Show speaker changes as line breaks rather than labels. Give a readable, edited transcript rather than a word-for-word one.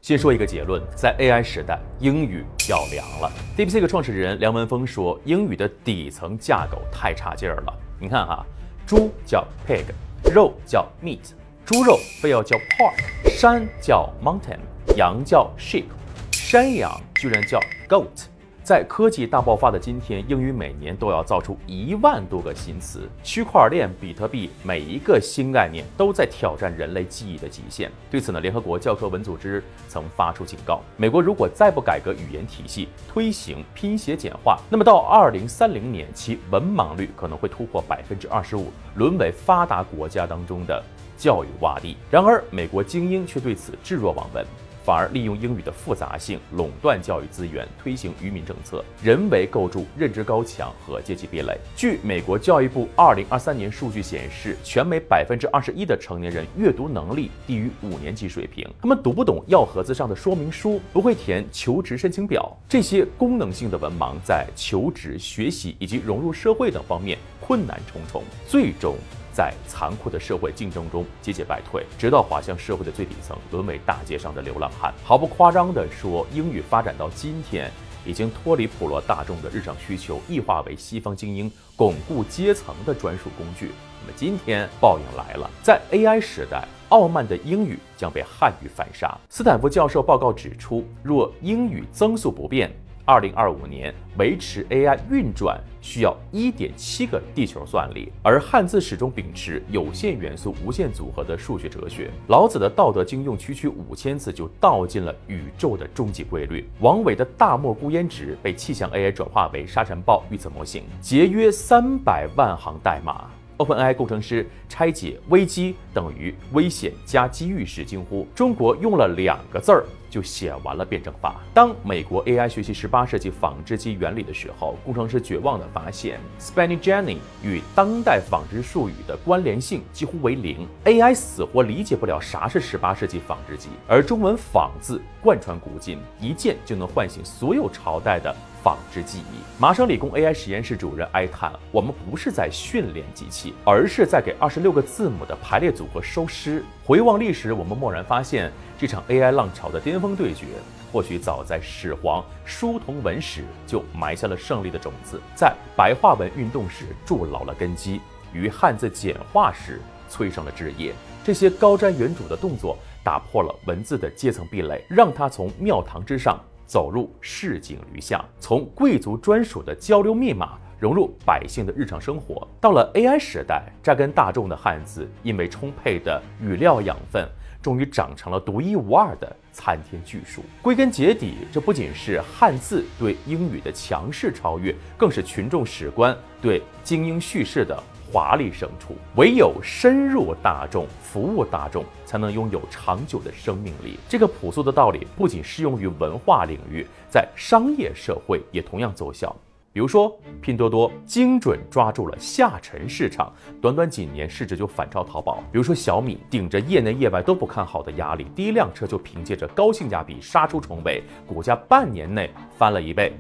先说一个结论，在 AI 时代，英语要凉了。DeepSeek 创始人梁文峰说，英语的底层架构太差劲儿了。你看哈，猪叫 pig， 肉叫 meat， 猪肉非要叫 pork， 山叫 mountain， 羊叫 sheep， 山羊居然叫 goat。在科技大爆发的今天，英语每年都要造出1万多个新词，区块链、比特币，每一个新概念都在挑战人类记忆的极限。对此呢，联合国教科文组织曾发出警告：美国如果再不改革语言体系，推行拼写简化，那么到2030年，其文盲率可能会突破25%，沦为发达国家当中的教育洼地。然而，美国精英却对此置若罔闻。反而利用英语的复杂性垄断教育资源，推行愚民政策，人为构筑认知高墙和阶级壁垒。据美国教育部2023年数据显示，全美21%的成年人阅读能力低于5年级水平，他们读不懂药盒子上的说明书，不会填求职申请表。这些功能性的文盲在求职、学习以及融入社会等方面困难重重，最终在残酷的社会竞争中节节败退，直到滑向社会的最底层，沦为大街上的流浪汉。毫不夸张地说，英语发展到今天，已经脱离普罗大众的日常需求，异化为西方精英巩固阶层的专属工具。那么今天报应来了，在 AI 时代，傲慢的英语将被汉语反杀。斯坦福教授报告指出，若英语增速不变，2025年维持 AI 运转需要1.7个地球算力，而汉字始终秉持有限元素无限组合的数学哲学。老子的《道德经》用区区5000字就道尽了宇宙的终极规律。王伟的大漠孤烟直被气象 AI 转化为沙尘暴预测模型，节约300万行代码。OpenAI 工程师拆解危机等于危险加机遇时惊呼：中国用了2个字儿就写完了辩证法。当美国 AI 学习18世纪纺织机原理的时候，工程师绝望地发现 SpannyJenny 与当代纺织术语的关联性几乎为0。AI 死活理解不了啥是18世纪纺织机，而中文“纺”字贯穿古今，一键就能唤醒所有朝代的纺织记忆。麻省理工 AI 实验室主任哀叹：我们不是在训练机器，而是在给26个字母的排列组合收尸。回望历史，我们蓦然发现，这场 AI 浪潮的巅峰对决，或许早在始皇书同文时就埋下了胜利的种子，在白话文运动时筑牢了根基，于汉字简化时催生了枝叶。这些高瞻远瞩的动作打破了文字的阶层壁垒，让它从庙堂之上走入市井驴巷，从贵族专属的交流密码融入百姓的日常生活。到了 AI 时代，扎根大众的汉字因为充沛的语料养分，终于长成了独一无二的参天巨树。归根结底，这不仅是汉字对英语的强势超越，更是群众史观对精英叙事的华丽胜出。唯有深入大众，服务大众，才能拥有长久的生命力。这个朴素的道理不仅适用于文化领域，在商业社会也同样奏效。比如说，拼多多精准抓住了下沉市场，短短几年市值就反超淘宝。比如说，小米顶着业内业外都不看好的压力，第一辆车就凭借着高性价比杀出重围，股价半年内翻了1倍。